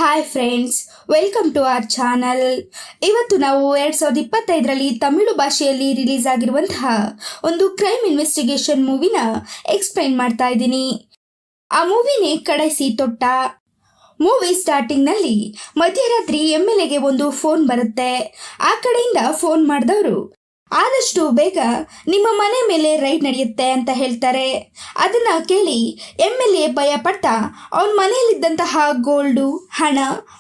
Hi friends, welcome to our channel. ಇವತ್ತು ನಾವು 2025ರಲ್ಲಿ ತಮಿಳು ಭಾಷೆಯಲ್ಲಿ ರಿಲೀಸ್ ಆಗಿರುವಂತಹ ಒಂದು ಕ್ರೈಮ್ ಇನ್ವೆಸ್ಟಿಗೇಷನ್ ಮೂವಿನ ಎಕ್ಸ್ಪ್ಲೈನ್ ಮಾಡ್ತಾ ಇದ್ದೀನಿ. ಆ ಮೂವಿನೇ ಕಡೈಸಿ ತೊಟ್ಟ. ಮೂವಿ ಸ್ಟಾರ್ಟಿಂಗ್ನಲ್ಲಿ ಮಧ್ಯರಾತ್ರಿ MLAಗೆ ಒಂದು ಫೋನ್ ಬರುತ್ತೆ. ಆ ಕಡೆಯಿಂದ ಫೋನ್ ಮಾಡಿದವರು ಆದಷ್ಟು ಬೇಗ ನಿಮ್ಮ ಮನೆ ಮೇಲೆ ರೈಡ್ ನಡೆಯುತ್ತೆ ಅಂತ ಹೇಳ್ತಾರೆ. ಅದನ್ನ ಕೇಳಿ MLA ಭಯ ಪಡ್ತಾ ಅವನ ಮನೆಯಲ್ಲಿದ್ದಂತಹ ಗೋಲ್ಡು, ಹಣ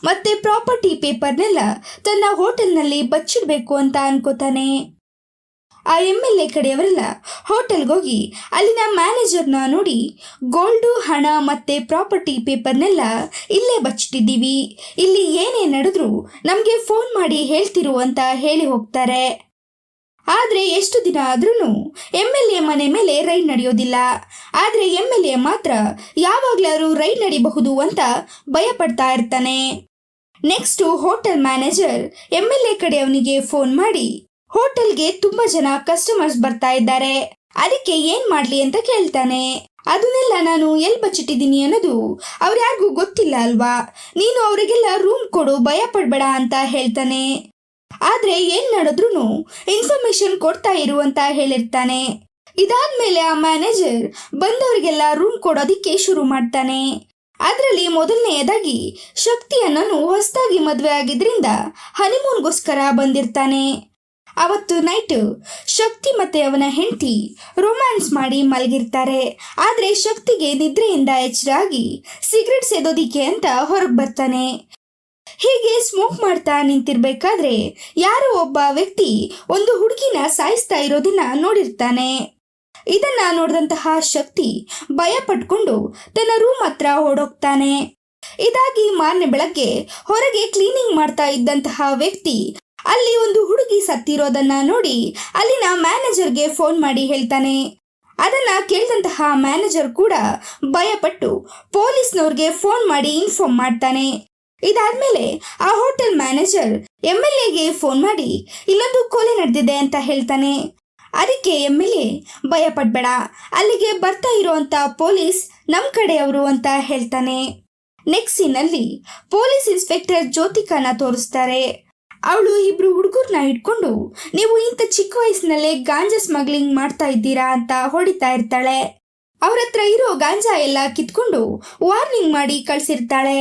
ಮತ್ತೆ ಪ್ರಾಪರ್ಟಿ ಪೇಪರ್ನೆಲ್ಲ ತನ್ನ ಹೋಟೆಲ್ನಲ್ಲಿ ಬಚ್ಚಿಡ್ಬೇಕು ಅಂತ ಅನ್ಕೋತಾನೆ. ಆ MLA ಕಡೆಯವರೆಲ್ಲ ಹೋಟೆಲ್ಗೆ ಹೋಗಿ ಅಲ್ಲಿನ ಮ್ಯಾನೇಜರ್ನ ನೋಡಿ, ಗೋಲ್ಡು, ಹಣ ಮತ್ತೆ ಪ್ರಾಪರ್ಟಿ ಪೇಪರ್ನೆಲ್ಲ ಇಲ್ಲೇ ಬಚ್ಚಿಟ್ಟಿದ್ದೀವಿ, ಇಲ್ಲಿ ಏನೇ ನಡೆದ್ರು ನಮಗೆ ಫೋನ್ ಮಾಡಿ ಹೇಳ್ತಿರು ಅಂತ ಹೇಳಿ ಹೋಗ್ತಾರೆ. ಆದರೆ ಎಷ್ಟು ದಿನ ಆದ್ರೂ MLA ಮನೆ ಮೇಲೆ ರೈಡ್ ನಡೆಯೋದಿಲ್ಲ. ಆದರೆ MLA ಮಾತ್ರ ಯಾವಾಗ್ಲಾದ್ರೂ ರೈಡ್ ನಡಿಬಹುದು ಅಂತ ಭಯ ಪಡ್ತಾ ಇರ್ತಾನೆ. ನೆಕ್ಸ್ಟ್ ಹೋಟೆಲ್ ಮ್ಯಾನೇಜರ್ MLA ಕಡೆಯವನಿಗೆ ಫೋನ್ ಮಾಡಿ, ಹೋಟೆಲ್ಗೆ ತುಂಬಾ ಜನ ಕಸ್ಟಮರ್ಸ್ ಬರ್ತಾ ಇದ್ದಾರೆ, ಅದಕ್ಕೆ ಏನ್ ಮಾಡ್ಲಿ ಅಂತ ಕೇಳ್ತಾನೆ. ಅದನ್ನೆಲ್ಲ ನಾನು ಎಲ್ಲಿ ಬಚ್ಚಿಟ್ಟಿದ್ದೀನಿ ಅನ್ನೋದು ಅವ್ರ್ಯಾರಿಗೂ ಗೊತ್ತಿಲ್ಲ ಅಲ್ವಾ, ನೀನು ಅವರಿಗೆಲ್ಲ ರೂಮ್ ಕೊಡು, ಭಯ ಪಡ್ಬೇಡ ಅಂತ ಹೇಳ್ತಾನೆ. ಆದ್ರೆ ಏನ್ ನಡೆದ್ರು ಇನ್ಫಾರ್ಮೇಶನ್ ಕೊಡ್ತಾ ಇರು ಅಂತ ಹೇಳಿರ್ತಾನೆ. ಇದಾದ್ಮೇಲೆ ಆ ಮ್ಯಾನೇಜರ್ ಬಂದವರಿಗೆಲ್ಲ ರೂಮ್ ಕೊಡೋದಿಕ್ಕೆ ಶುರು ಮಾಡ್ತಾನೆ. ಅದರಲ್ಲಿ ಮೊದಲನೆಯದಾಗಿ ಶಕ್ತಿ ಅನ್ನೋನು ಹೊಸದಾಗಿ ಮದುವೆ ಆಗಿದ್ರಿಂದ ಹನಿಮೂನ್ಗೋಸ್ಕರ ಬಂದಿರ್ತಾನೆ. ಅವತ್ತು ನೈಟ್ ಶಕ್ತಿ ಮತ್ತೆ ಅವನ ಹೆಂಡತಿ ರೊಮ್ಯಾನ್ಸ್ ಮಾಡಿ ಮಲಗಿರ್ತಾರೆ. ಆದ್ರೆ ಶಕ್ತಿಗೆ ನಿದ್ರೆಯಿಂದ ಎಚ್ಚರಾಗಿ ಸಿಗರೆಟ್ ಸೇದೋದಿಕ್ಕೆ ಅಂತ ಹೊರಗೆ ಬರ್ತಾನೆ. ಹೀಗೆ ಸ್ಮೋಕ್ ಮಾಡ್ತಾ ನಿಂತಿರ್ಬೇಕಾದ್ರೆ ಯಾರೋ ಒಬ್ಬ ವ್ಯಕ್ತಿ ಒಂದು ಹುಡುಗಿನ ಸಾಯಿಸ್ತಾ ಇರೋದನ್ನ ನೋಡಿರ್ತಾನೆ. ಇದನ್ನ ನೋಡಿದಂತಹ ಶಕ್ತಿ ಭಯ ಪಟ್ಕೊಂಡು ತನ್ನ ರೂಮ್ ಹತ್ರ ಓಡೋಗ್ತಾನೆ. ಇದಾಗಿ ಮಾರನೇ ಬೆಳಗ್ಗೆ ಹೊರಗೆ ಕ್ಲೀನಿಂಗ್ ಮಾಡ್ತಾ ಇದ್ದಂತಹ ವ್ಯಕ್ತಿ ಅಲ್ಲಿ ಒಂದು ಹುಡುಗಿ ಸತ್ತಿರೋದನ್ನ ನೋಡಿ ಅಲ್ಲಿನ ಮ್ಯಾನೇಜರ್ಗೆ ಫೋನ್ ಮಾಡಿ ಹೇಳ್ತಾನೆ. ಅದನ್ನ ಕೇಳಿದಂತಹ ಮ್ಯಾನೇಜರ್ ಕೂಡ ಭಯಪಟ್ಟು ಪೊಲೀಸ್ನವ್ರಿಗೆ ಫೋನ್ ಮಾಡಿ ಇನ್ಫಾರ್ಮ್ ಮಾಡ್ತಾನೆ. ಇದಾದ್ಮೇಲೆ ಆ ಹೋಟೆಲ್ ಮ್ಯಾನೇಜರ್ MLAಗೆ ಫೋನ್ ಮಾಡಿ ಇಲ್ಲೊಂದು ಕೊಲೆ ನಡೆದಿದೆ ಅಂತ ಹೇಳ್ತಾನೆ. ಅದಕ್ಕೆ MLA ಭಯ ಪಡ್ಬೇಡ, ಅಲ್ಲಿಗೆ ಬರ್ತಾ ಇರೋಂಥ ಪೊಲೀಸ್ ನಮ್ ಕಡೆಯವರು ಅಂತ ಹೇಳ್ತಾನೆ. ನೆಕ್ಸ್ಟ್ ಸೀನಲ್ಲಿ ಪೊಲೀಸ್ ಇನ್ಸ್ಪೆಕ್ಟರ್ ಜ್ಯೋತಿಕಾನ ತೋರಿಸ್ತಾರೆ. ಅವಳು ಇಬ್ರು ಹುಡುಗರನ್ನ ಇಟ್ಕೊಂಡು ನೀವು ಇಂಥ ಚಿಕ್ಕ ವಯಸ್ಸಿನಲ್ಲೇ ಗಾಂಜಾ ಸ್ಮಗ್ಲಿಂಗ್ ಮಾಡ್ತಾ ಇದ್ದೀರಾ ಅಂತ ಹೊಡಿತಾ ಇರ್ತಾಳೆ. ಅವ್ರ ಹತ್ರ ಇರೋ ಗಾಂಜಾ ಎಲ್ಲ ಕಿತ್ಕೊಂಡು ವಾರ್ನಿಂಗ್ ಮಾಡಿ ಕಳ್ಸಿರ್ತಾಳೆ.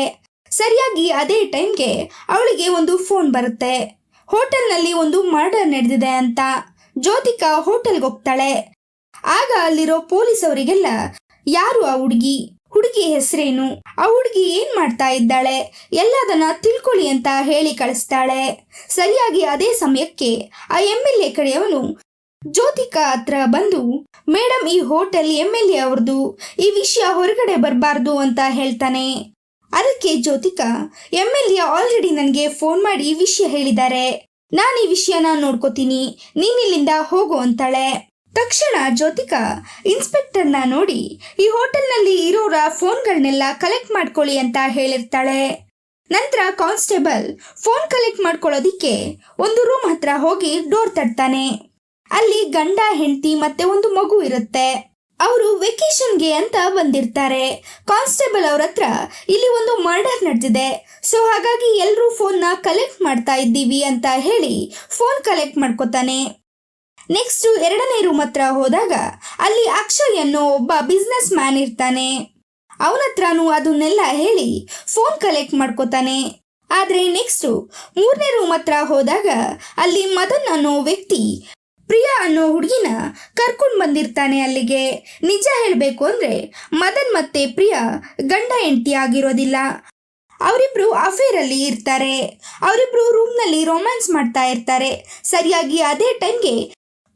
ಸರಿಯಾಗಿ ಅದೇ ಟೈಮ್ಗೆ ಅವಳಿಗೆ ಒಂದು ಫೋನ್ ಬರುತ್ತೆ, ಹೋಟೆಲ್ನಲ್ಲಿ ಒಂದು ಮರ್ಡರ್ ನಡೆದಿದೆ ಅಂತ. ಜ್ಯೋತಿಕಾ ಹೋಟೆಲ್ಗೆ ಹೋಗ್ತಾಳೆ. ಆಗ ಅಲ್ಲಿರೋ ಪೊಲೀಸ್ ಅವರಿಗೆಲ್ಲ ಯಾರು ಆ ಹುಡುಗಿ ಹೆಸರೇನು, ಆ ಹುಡುಗಿ ಏನ್ ಮಾಡ್ತಾ ಇದ್ದಾಳೆ ಎಲ್ಲದನ್ನ ತಿಳ್ಕೊಳ್ಳಿ ಅಂತ ಹೇಳಿ ಕಳಿಸ್ತಾಳೆ. ಸರಿಯಾಗಿ ಅದೇ ಸಮಯಕ್ಕೆ ಆ MLA ಕಡೆಯವನು ಜ್ಯೋತಿಕಾ ಹತ್ರ ಬಂದು, ಮೇಡಮ್ ಈ ಹೋಟೆಲ್ MLA ಅವ್ರದ್ದು, ಈ ವಿಷಯ ಹೊರಗಡೆ ಬರಬಾರ್ದು ಅಂತ ಹೇಳ್ತಾನೆ. ಅದಕ್ಕೆ ಜ್ಯೋತಿಕಾ, MLA ಆಲ್ರೆಡಿ ನನಗೆ ಫೋನ್ ಮಾಡಿ ವಿಷಯ ಹೇಳಿದ್ದಾರೆ, ನಾನು ಈ ವಿಷಯನ ನೋಡ್ಕೋತೀನಿ, ನೀನಿಲ್ಲಿಂದ ಹೋಗು ಅಂತಾಳೆ. ತಕ್ಷಣ ಜ್ಯೋತಿಕಾ ಇನ್ಸ್ಪೆಕ್ಟರ್ನ ನೋಡಿ ಈ ಹೋಟೆಲ್ನಲ್ಲಿ ಇರೋರ ಫೋನ್ಗಳನ್ನೆಲ್ಲ ಕಲೆಕ್ಟ್ ಮಾಡ್ಕೊಳ್ಳಿ ಅಂತ ಹೇಳಿರ್ತಾಳೆ. ನಂತರ ಕಾನ್ಸ್ಟೇಬಲ್ ಫೋನ್ ಕಲೆಕ್ಟ್ ಮಾಡ್ಕೊಳ್ಳೋದಿಕ್ಕೆ ಒಂದು ರೂಮ್ ಹತ್ರ ಹೋಗಿ ಡೋರ್ ತಟ್ತಾನೆ. ಅಲ್ಲಿ ಗಂಡ, ಹೆಂಡತಿ ಮತ್ತೆ ಒಂದು ಮಗು ಇರುತ್ತೆ. ಅವರು ವೆಕೇಶನ್ಗೆ ಅಂತ ಬಂದಿರ್ತಾರೆ. ಕಾನ್ಸ್ಟೇಬಲ್ ಅವ್ರ ಹತ್ರ ಇಲ್ಲಿ ಒಂದು ಮರ್ಡರ್ ನಡೆದಿದೆ, ಸೊ ಹಾಗಾಗಿ ಎಲ್ಲರೂ ಫೋನ್ನ ಕಲೆಕ್ಟ್ ಮಾಡ್ತಾ ಇದ್ದೀವಿ ಅಂತ ಹೇಳಿ ಫೋನ್ ಕಲೆಕ್ಟ್ ಮಾಡ್ಕೋತಾನೆ. ನೆಕ್ಸ್ಟ್ ಎರಡನೇ ರೂಮ್ ಹತ್ರ ಹೋದಾಗ ಅಲ್ಲಿ ಅಕ್ಷಯ್ ಅನ್ನೋ ಒಬ್ಬ ಬಿಸ್ನೆಸ್ ಮ್ಯಾನ್ ಇರ್ತಾನೆ. ಅವನ ಹತ್ರನೂ ಅದನ್ನೆಲ್ಲ ಹೇಳಿ ಫೋನ್ ಕಲೆಕ್ಟ್ ಮಾಡ್ಕೋತಾನೆ. ಆದ್ರೆ ನೆಕ್ಸ್ಟ್ ಮೂರನೇ ರೂಮ್ ಹತ್ರ ಹೋದಾಗ ಅಲ್ಲಿ ಮದನ್ ಅನ್ನೋ ವ್ಯಕ್ತಿ ಪ್ರಿಯಾ ಅನ್ನೋ ಹುಡುಗಿನ ಕರ್ಕೊಂಡು ಬಂದಿರ್ತಾನೆ ಅಲ್ಲಿಗೆ. ನಿಜ ಹೇಳಬೇಕು ಅಂದ್ರೆ ಮದನ್ ಮತ್ತೆ ಪ್ರಿಯಾ ಗಂಡ ಹೆಂಡತಿ ಆಗಿರೋದಿಲ್ಲ, ಅವರಿಬ್ರು ಅಫೇರ್ ಅಲ್ಲಿ ಇರ್ತಾರೆ. ಅವರಿಬ್ರು ರೂಮ್ನಲ್ಲಿ ರೊಮ್ಯಾನ್ಸ್ ಮಾಡ್ತಾ ಇರ್ತಾರೆ. ಸರಿಯಾಗಿ ಅದೇ ಟೈಮ್ಗೆ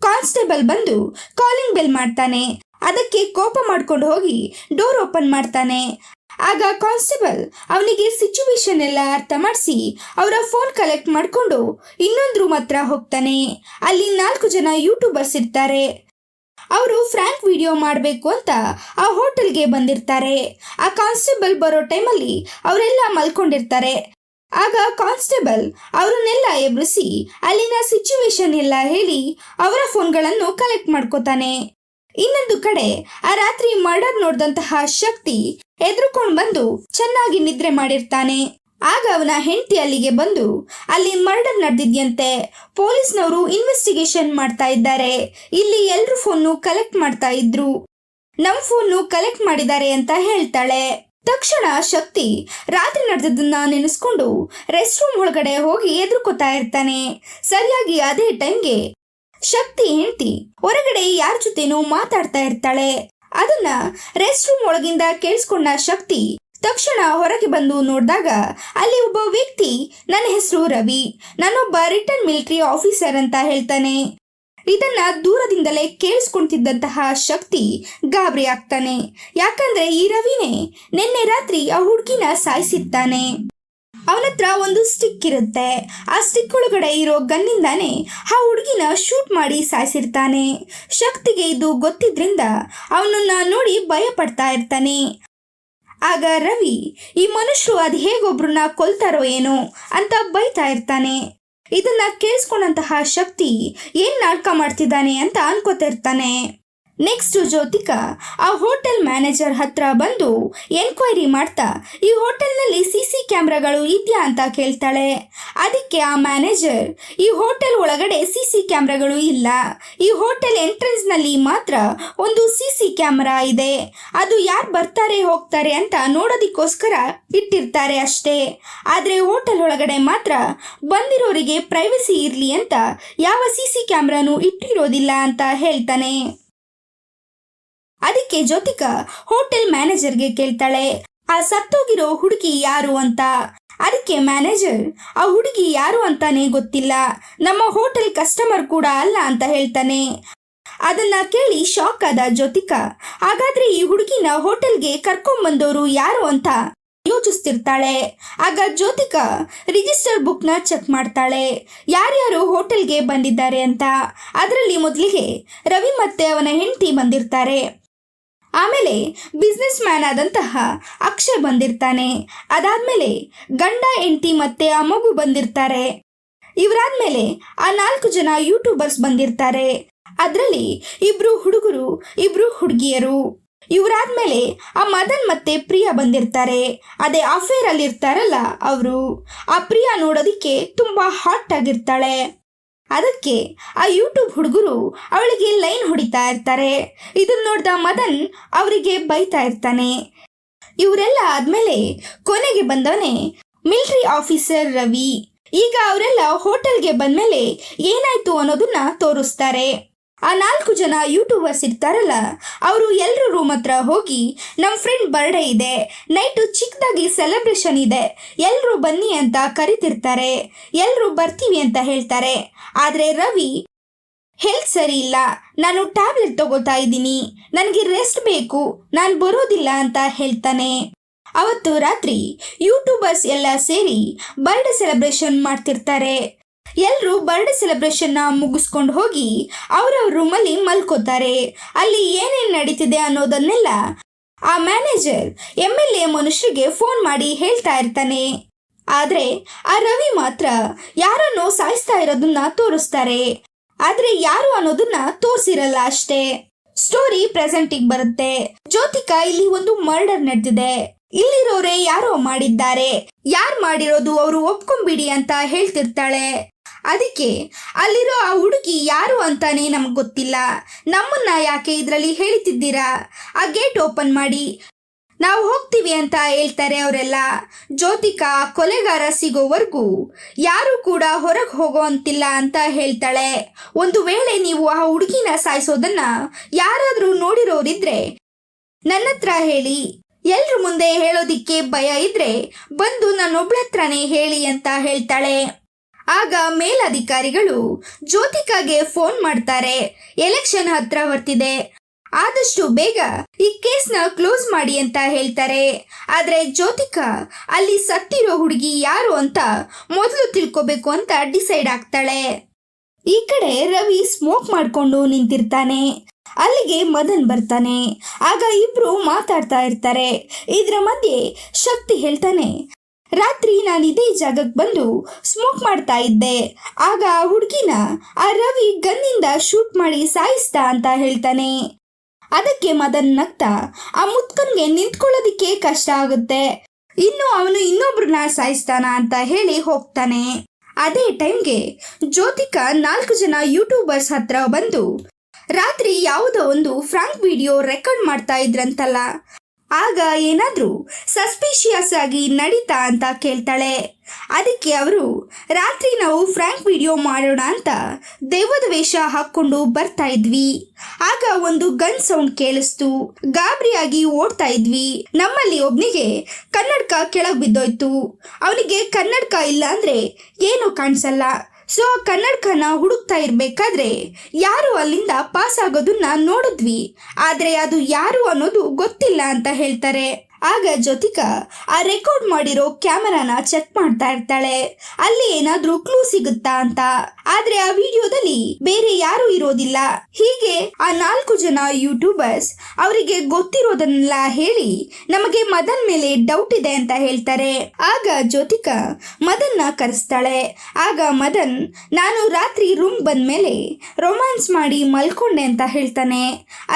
ಕಾನ್ಸ್ಟೇಬಲ್ ಬಂದು ಕಾಲಿಂಗ್ ಬೆಲ್ ಮಾಡ್ತಾನೆ. ಅದಕ್ಕೆ ಕೋಪ ಮಾಡ್ಕೊಂಡು ಹೋಗಿ ಡೋರ್ ಓಪನ್ ಮಾಡ್ತಾನೆ. ಆಗ ಕಾನ್ಸ್ಟೇಬಲ್ ಅವನಿಗೆ ಸಿಚುವೇಶನ್ ಎಲ್ಲ ಅರ್ಥ ಮಾಡಿಸಿ ಅವರ ಫೋನ್ ಕಲೆಕ್ಟ್ ಮಾಡ್ಕೊಂಡು ಇನ್ನೊಂದು ರೂಮ್ ಹತ್ರ ಹೋಗ್ತಾನೆ. ಅಲ್ಲಿ 4 ಜನ ಯೂಟ್ಯೂಬರ್ಸ್ ಇರ್ತಾರೆ. ಅವರು ಫ್ರ್ಯಾಂಕ್ ವಿಡಿಯೋ ಮಾಡಬೇಕು ಅಂತ ಆ ಹೋಟೆಲ್ಗೆ ಬಂದಿರ್ತಾರೆ. ಆ ಕಾನ್ಸ್ಟೇಬಲ್ ಬರೋ ಟೈಮಲ್ಲಿ ಅವರೆಲ್ಲ ಮಲ್ಕೊಂಡಿರ್ತಾರೆ. ಆಗ ಕಾನ್ಸ್ಟೇಬಲ್ ಅವರನ್ನೆಲ್ಲ ಎಬ್ಬಿಸಿ ಅಲ್ಲಿನ ಸಿಚುವೇಶನ್ ಎಲ್ಲ ಹೇಳಿ ಅವರ ಫೋನ್ಗಳನ್ನು ಕಲೆಕ್ಟ್ ಮಾಡ್ಕೋತಾನೆ. ಇನ್ನೊಂದು ಕಡೆ ಆ ರಾತ್ರಿ ಮರ್ಡರ್ ನೋಡಿದಂತಹ ಶಕ್ತಿ ಎದ್ರುಕೊಂಡು ಬಂದು ಚೆನ್ನಾಗಿ ನಿದ್ರೆ ಮಾಡಿರ್ತಾನೆ. ಆಗ ಅವನ ಹೆಂಡತಿ ಅಲ್ಲಿಗೆ ಬಂದು ಅಲ್ಲಿ ಮರ್ಡರ್ ನಡೆದಿದ್ಯಂತೆ, ಪೊಲೀಸ್ನವರು ಇನ್ವೆಸ್ಟಿಗೇಷನ್ ಮಾಡ್ತಾ ಇದ್ದಾರೆ, ಇಲ್ಲಿ ಎಲ್ರ ಫೋನ್ನು ಕಲೆಕ್ಟ್ ಮಾಡ್ತಾ ಇದ್ರು, ನಮ್ ಫೋನ್ನು ಕಲೆಕ್ಟ್ ಮಾಡಿದ್ದಾರೆ ಅಂತ ಹೇಳ್ತಾಳೆ. ತಕ್ಷಣ ಶಕ್ತಿ ರಾತ್ರಿ ನಡೆದದನ್ನ ನೆನೆಸ್ಕೊಂಡು ರೆಸ್ಟ್ ರೂಮ್ ಒಳಗಡೆ ಹೋಗಿ ಎದುರ್ಕೋತಾ ಇರ್ತಾನೆ. ಸರಿಯಾಗಿ ಅದೇ ಟೈಮ್ಗೆ ಶಕ್ತಿ ಹೆಂಡತಿ ಹೊರಗಡೆ ಯಾರ ಜೊತೆನೋ ಮಾತಾಡ್ತಾ ಇರ್ತಾಳೆ. ಅದನ್ನ ರೆಸ್ಟ್ ರೂಮ್ ಒಳಗಿಂದ ಕೇಳಿಸ್ಕೊಂಡ ಶಕ್ತಿ ತಕ್ಷಣ ಹೊರಗೆ ಬಂದು ನೋಡಿದಾಗ ಅಲ್ಲಿ ಒಬ್ಬ ವ್ಯಕ್ತಿ ನನ್ನ ಹೆಸರು ರವಿ, ನಾನೊಬ್ಬ ರಿಟರ್ನ್ ಮಿಲಿಟರಿ ಆಫೀಸರ್ ಅಂತ ಹೇಳ್ತಾನೆ. ಇದನ್ನ ದೂರದಿಂದಲೇ ಕೇಳಿಸ್ಕೊಂತಿದ್ದಂತಹ ಶಕ್ತಿ ಗಾಬರಿ ಆಗ್ತಾನೆ. ಯಾಕಂದ್ರೆ ಈ ರವಿನೇ ನಿನ್ನೆ ರಾತ್ರಿ ಆ ಹುಡುಗಿನ ಸಾಯಿಸಿರ್ತಾನೆ. ಅವನತ್ರ ಒಂದು ಸ್ಟಿಕ್ ಇರುತ್ತೆ, ಆ ಸ್ಟಿಕ್ ಒಳಗಡೆ ಇರೋ ಗನ್ನಿಂದಾನೇ ಆ ಹುಡುಗಿನ ಶೂಟ್ ಮಾಡಿ ಸಾಯಿಸಿರ್ತಾನೆ. ಶಕ್ತಿಗೆ ಇದು ಗೊತ್ತಿದ್ರಿಂದ ಅವನನ್ನ ನೋಡಿ ಭಯ ಪಡ್ತಾ ಇರ್ತಾನೆ. ಆಗ ರವಿ ಈ ಮನುಷ್ಯರು ಅದು ಹೇಗೊಬ್ರನ್ನ ಕೊಲ್ತಾರೋ ಏನೋ ಅಂತ ಬೈತಾ ಇರ್ತಾನೆ. ಇದನ್ನ ಕೇಳಿಸ್ಕೊಂಡಂತಹ ಶಕ್ತಿ ಏನ್ ನಾಟಕ ಮಾಡ್ತಿದ್ದಾನೆ ಅಂತ ಅನ್ಕೋತಿರ್ತಾನೆ. ನೆಕ್ಸ್ಟ್ ಜ್ಯೋತಿಕಾ ಆ ಹೋಟೆಲ್ ಮ್ಯಾನೇಜರ್ ಹತ್ರ ಬಂದು ಎನ್ಕ್ವೈರಿ ಮಾಡ್ತಾ ಈ ಹೋಟೆಲ್ನಲ್ಲಿ CC ಕ್ಯಾಮ್ರಾಗಳು ಇದೆಯಾ ಅಂತ ಕೇಳ್ತಾಳೆ. ಅದಕ್ಕೆ ಆ ಮ್ಯಾನೇಜರ್ ಈ ಹೋಟೆಲ್ ಒಳಗಡೆ CC ಕ್ಯಾಮ್ರಾಗಳು ಇಲ್ಲ, ಈ ಹೋಟೆಲ್ ಎಂಟ್ರೆನ್ಸ್ ನಲ್ಲಿ ಮಾತ್ರ ಒಂದು CC ಕ್ಯಾಮ್ರಾ ಇದೆ, ಅದು ಯಾರು ಬರ್ತಾರೆ ಹೋಗ್ತಾರೆ ಅಂತ ನೋಡೋದಕ್ಕೋಸ್ಕರ ಇಟ್ಟಿರ್ತಾರೆ ಅಷ್ಟೇ, ಆದ್ರೆ ಹೋಟೆಲ್ ಒಳಗಡೆ ಮಾತ್ರ ಬಂದಿರೋರಿಗೆ ಪ್ರೈವಸಿ ಇರ್ಲಿ ಅಂತ ಯಾವ CC ಕ್ಯಾಮ್ರಾನು ಇಟ್ಟಿರೋದಿಲ್ಲ ಅಂತ ಹೇಳ್ತಾನೆ. ಅದಕ್ಕೆ ಜ್ಯೋತಿಕಾ ಹೋಟೆಲ್ ಮ್ಯಾನೇಜರ್ಗೆ ಕೇಳ್ತಾಳೆ ಆ ಸತ್ತೋಗಿರೋ ಹುಡುಗಿ ಯಾರು ಅಂತ. ಅದಕ್ಕೆ ಮ್ಯಾನೇಜರ್ ಆ ಹುಡುಗಿ ಯಾರು ಅಂತಾನೆ ಗೊತ್ತಿಲ್ಲ, ನಮ್ಮ ಹೋಟೆಲ್ ಕಸ್ಟಮರ್ ಕೂಡ ಅಲ್ಲ ಅಂತ ಹೇಳ್ತಾನೆ. ಅದನ್ನ ಕೇಳಿ ಶಾಕ್ ಆದ ಜ್ಯೋತಿಕಾ ಹಾಗಾದ್ರೆ ಈ ಹುಡುಗಿನ ಹೋಟೆಲ್ಗೆ ಕರ್ಕೊಂಡ್ಬಂದವರು ಯಾರು ಅಂತ ಯೋಚಿಸ್ತಿರ್ತಾಳೆ. ಆಗ ಜ್ಯೋತಿಕಾ ರಿಜಿಸ್ಟರ್ ಬುಕ್ನ ಚೆಕ್ ಮಾಡ್ತಾಳೆ, ಯಾರ್ಯಾರು ಹೋಟೆಲ್ಗೆ ಬಂದಿದ್ದಾರೆ ಅಂತ. ಅದರಲ್ಲಿ ಮೊದಲಿಗೆ ರವಿ ಮತ್ತೆ ಅವನ ಹೆಂಡತಿ ಬಂದಿರ್ತಾರೆ, ಆಮೇಲೆ ಬಿಸ್ನೆಸ್ ಮ್ಯಾನ್ ಆದಂತಹ ಅಕ್ಷಯ್ ಬಂದಿರ್ತಾನೆ, ಅದಾದ್ಮೇಲೆ ಗಂಡ ಹೆಂಡತಿ ಮತ್ತೆ ಆ ಮಗು ಬಂದಿರ್ತಾರೆ, ಇವರಾದ್ಮೇಲೆ ಆ 4 ಜನ ಯೂಟ್ಯೂಬರ್ಸ್ ಬಂದಿರ್ತಾರೆ, ಅದರಲ್ಲಿ 2 ಹುಡುಗರು 2 ಹುಡುಗಿಯರು, ಇವರಾದ್ಮೇಲೆ ಆ ಮದನ್ ಮತ್ತೆ ಪ್ರಿಯಾ ಬಂದಿರ್ತಾರೆ, ಅದೇ ಅಫೇರ್ ಅಲ್ಲಿ ಇರ್ತಾರಲ್ಲ ಅವರು. ಆ ಪ್ರಿಯಾ ನೋಡೋದಿಕ್ಕೆ ತುಂಬಾ ಹಾಟ್ ಆಗಿರ್ತಾಳೆ. ಅದಕ್ಕೆ ಆ ಯೂಟ್ಯೂಬ್ ಹುಡುಗರು ಅವಳಿಗೆ ಲೈನ್ ಹೊಡಿತಾ ಇರ್ತಾರೆ. ಇದನ್ನ ನೋಡ್ದ ಮದನ್ ಅವರಿಗೆ ಬೈತಾ ಇರ್ತಾನೆ. ಇವರೆಲ್ಲ ಆದ್ಮೇಲೆ ಕೊನೆಗೆ ಬಂದವನೇ ಮಿಲಿಟರಿ ಆಫೀಸರ್ ರವಿ. ಈಗ ಅವರೆಲ್ಲ ಹೋಟೆಲ್ಗೆ ಬಂದ್ಮೇಲೆ ಏನಾಯ್ತು ಅನ್ನೋದನ್ನ ತೋರಿಸ್ತಾರೆ. ಆ 4 ಜನ ಯೂಟ್ಯೂಬರ್ಸ್ ಇರ್ತಾರಲ್ಲ ಅವರು ಎಲ್ಲರೂ ರೂಮ್ ಹತ್ರ ಹೋಗಿ ನಮ್ಮ ಫ್ರೆಂಡ್ ಬರ್ಡೇ ಇದೆ, ನೈಟು ಚಿಕ್ಕದಾಗಿ ಸೆಲೆಬ್ರೇಷನ್ ಇದೆ, ಎಲ್ಲರೂ ಬನ್ನಿ ಅಂತ ಕರಿತಿರ್ತಾರೆ, ಎಲ್ಲರೂ ಬರ್ತೀವಿ ಅಂತ ಹೇಳ್ತಾರೆ. ಆದರೆ ರವಿ ಹೆಲ್ತ್ ಸರಿ ಇಲ್ಲ, ನಾನು ಟ್ಯಾಬ್ಲೆಟ್ ತಗೋತಾ ಇದ್ದೀನಿ, ನನಗೆ ರೆಸ್ಟ್ ಬೇಕು, ನಾನು ಬರೋದಿಲ್ಲ ಅಂತ ಹೇಳ್ತಾನೆ. ಅವತ್ತು ರಾತ್ರಿ ಯೂಟ್ಯೂಬರ್ಸ್ ಎಲ್ಲ ಸೇರಿ ಬರ್ಡೇ ಸೆಲೆಬ್ರೇಷನ್ ಮಾಡ್ತಿರ್ತಾರೆ. ಎಲ್ಲರೂ ಬರ್ಡೇ ಸೆಲೆಬ್ರೇಷನ್ನ ಮುಗಿಸ್ಕೊಂಡು ಹೋಗಿ ಅವರವ್ರ ರೂಮಲ್ಲಿ ಮಲ್ಕೋತಾರೆ. ಅಲ್ಲಿ ಏನೇನು ನಡೀತಿದೆ ಅನ್ನೋದನ್ನೆಲ್ಲ ಆ ಮ್ಯಾನೇಜರ್ MLA ಮನುಷ್ಯರಿಗೆ ಫೋನ್ ಮಾಡಿ ಹೇಳ್ತಾ ಇರ್ತಾನೆ. ಆದರೆ ಆ ರವಿ ಮಾತ್ರ ಯಾರನ್ನೋ ಸಾಯಿಸ್ತಾ ಇರೋದನ್ನ ತೋರಿಸ್ತಾರೆ, ಆದ್ರೆ ಯಾರು ಅನ್ನೋದನ್ನ ತೋರಿಸಿರಲ್ಲ ಅಷ್ಟೇ. ಸ್ಟೋರಿ ಪ್ರೆಸೆಂಟಿಗೆ ಬರುತ್ತೆ. ಜ್ಯೋತಿಕಾ ಇಲ್ಲಿ ಒಂದು ಮರ್ಡರ್ ನಡೆದಿದೆ, ಇಲ್ಲಿರೋರೆ ಯಾರೋ ಮಾಡಿದ್ದಾರೆ, ಯಾರು ಮಾಡಿರೋದು ಅವರು ಒಪ್ಕೊಂಬಿಡಿ ಅಂತ ಹೇಳ್ತಿರ್ತಾಳೆ. ಅದಕ್ಕೆ ಅಲ್ಲಿರೋ ಆ ಹುಡುಗಿ ಯಾರು ಅಂತಾನೆ ನಮ್ಗೆ ಗೊತ್ತಿಲ್ಲ, ನಮ್ಮನ್ನ ಯಾಕೆ ಇದರಲ್ಲಿ ಹೇಳ್ತಿದ್ದೀರಾ, ಆ ಗೇಟ್ ಓಪನ್ ಮಾಡಿ ನಾವು ಹೋಗ್ತೀವಿ ಅಂತ ಹೇಳ್ತಾರೆ ಅವರೆಲ್ಲ. ಜ್ಯೋತಿಕಾ ಕೊಲೆಗಾರ ಸಿಗೋವರೆಗೂ ಯಾರು ಕೂಡ ಹೊರಗೆ ಹೋಗೋ ಅಂತಿಲ್ಲ ಅಂತ ಹೇಳ್ತಾಳೆ. ಒಂದು ವೇಳೆ ನೀವು ಆ ಹುಡುಗಿನ ಸಾಯಿಸೋದನ್ನ ಯಾರಾದರೂ ನೋಡಿರೋರಿದ್ರೆ ನನ್ನ ಹತ್ರ ಹೇಳಿ, ಎಲ್ರ ಮುಂದೆ ಹೇಳೋದಿಕ್ಕೆ ಭಯ ಇದ್ರೆ ಬಂದು ನನ್ನೊಬ್ಳತ್ರನೇ ಹೇಳಿ ಅಂತ ಹೇಳ್ತಾಳೆ. ಆಗ ಮೇಲಧಿಕಾರಿಗಳು ಜ್ಯೋತಿಕಾಗೆ ಫೋನ್ ಮಾಡ್ತಾರೆ, ಎಲೆಕ್ಷನ್ ಹತ್ರ ಬರ್ತಿದೆ, ಆದಷ್ಟು ಬೇಗ ಈ ಕೇಸ್ನ ಕ್ಲೋಸ್ ಮಾಡಿ ಅಂತ ಹೇಳ್ತಾರೆ. ಆದ್ರೆ ಜ್ಯೋತಿಕಾ ಅಲ್ಲಿ ಸತ್ತಿರೋ ಹುಡುಗಿ ಯಾರು ಅಂತ ಮೊದಲು ತಿಳ್ಕೋಬೇಕು ಅಂತ ಡಿಸೈಡ್ ಆಗ್ತಾಳೆ. ಈ ಕಡೆ ರವಿ ಸ್ಮೋಕ್ ಮಾಡ್ಕೊಂಡು ನಿಂತಿರ್ತಾನೆ. ಅಲ್ಲಿಗೆ ಮದನ್ ಬರ್ತಾನೆ. ಆಗ ಇಬ್ರು ಮಾತಾಡ್ತಾ ಇರ್ತಾರೆ. ಇದ್ರ ಮಧ್ಯೆ ಶಕ್ತಿ ಹೇಳ್ತಾನೆ, ರಾತ್ರಿ ನಾನು ಇದೇ ಜಾಗಕ್ಕೆ ಬಂದು ಸ್ಮೋಕ್ ಮಾಡ್ತಾ ಇದ್ದೆ, ಆಗ ಆ ಹುಡುಗಿನ ಆ ರವಿ ಗನ್ನಿಂದ ಶೂಟ್ ಮಾಡಿ ಸಾಯಿಸ್ತಾ ಅಂತ ಹೇಳ್ತಾನೆ. ಅದಕ್ಕೆ ಮದನ್ ನಗ್ತಾ, ಆ ಮುತ್ಕನ್ಗೆ ನಿಂತ್ಕೊಳ್ಳೋದಿಕ್ಕೆ ಕಷ್ಟ ಆಗುತ್ತೆ, ಇನ್ನು ಅವನು ಇನ್ನೊಬ್ರನ್ನ ಸಾಯಿಸ್ತಾನ ಅಂತ ಹೇಳಿ ಹೋಗ್ತಾನೆ. ಅದೇ ಟೈಮ್ಗೆ ಜ್ಯೋತಿಕಾ 4 ಜನ ಯೂಟ್ಯೂಬರ್ಸ್ ಹತ್ರ ಬಂದು ರಾತ್ರಿ ಯಾವುದೋ ಒಂದು ಫ್ರಾಂಕ್ ವಿಡಿಯೋ ರೆಕಾರ್ಡ್ ಮಾಡ್ತಾ ಇದ್ರಂತಲ್ಲ, ಆಗ ಏನಾದ್ರೂ ಸಸ್ಪಿಷಿಯಸ್ ಆಗಿ ನಡೀತಾ ಅಂತ ಕೇಳ್ತಾಳೆ. ಅದಕ್ಕೆ ಅವರು ರಾತ್ರಿ ನಾವು ಫ್ರಾಂಕ್ ವಿಡಿಯೋ ಮಾಡೋಣ ಅಂತ ದೆವ್ವದ ವೇಷ ಹಾಕೊಂಡು ಬರ್ತಾ ಇದ್ವಿ. ಆಗ ಒಂದು ಗನ್ ಸೌಂಡ್ ಕೇಳಿಸ್ತು. ಗಾಬರಿಯಾಗಿ ಓಡ್ತಾ ಇದ್ವಿ. ನಮ್ಮಲ್ಲಿ ಒಬ್ನಿಗೆ ಕನ್ನಡಕ ಕೆಳಗೆ ಬಿದ್ದೋಯ್ತು. ಅವನಿಗೆ ಕನ್ನಡಕ ಇಲ್ಲ ಅಂದ್ರೆ ಏನು ಕಾಣಿಸಲ್ಲ. ಸೊ ಕನ್ನಡಕನ ಹುಡುಕ್ತಾ ಇರ್ಬೇಕಾದ್ರೆ ಯಾರು ಅಲ್ಲಿಂದ ಪಾಸ್ ಆಗೋದನ್ನ ನೋಡಿದ್ವಿ, ಆದ್ರೆ ಅದು ಯಾರು ಅನ್ನೋದು ಗೊತ್ತಿಲ್ಲ ಅಂತ ಹೇಳ್ತಾರೆ. ಆಗ ಜ್ಯೋತಿಕಾ ಆ ರೆಕಾರ್ಡ್ ಮಾಡಿರೋ ಕ್ಯಾಮರಾನ ಚೆಕ್ ಮಾಡ್ತಾ ಇರ್ತಾಳೆ, ಅಲ್ಲಿ ಏನಾದ್ರೂ ಕ್ಲೂ ಸಿಗುತ್ತಾ ಅಂತ. ಆದ್ರೆ ಆ ವಿಡಿಯೋದಲ್ಲಿ ಬೇರೆ ಯಾರು ಇರೋದಿಲ್ಲ. ಹೀಗೆ ಆ 4 ಜನ ಯೂಟ್ಯೂಬರ್ಸ್ ಅವರಿಗೆ ಗೊತ್ತಿರೋದನ್ನೆಲ್ಲ ಹೇಳಿ ನಮಗೆ ಮದನ್ ಮೇಲೆ ಡೌಟ್ ಇದೆ ಅಂತ ಹೇಳ್ತಾರೆ. ಆಗ ಜ್ಯೋತಿಕಾ ಮದನ್ನ ಕರೆಸ್ತಾಳೆ. ಆಗ ಮದನ್ ನಾನು ರಾತ್ರಿ ರೂಮ್ ಬಂದ್ಮೇಲೆ ರೊಮ್ಯಾನ್ಸ್ ಮಾಡಿ ಮಲ್ಕೊಂಡೆ ಅಂತ ಹೇಳ್ತಾನೆ.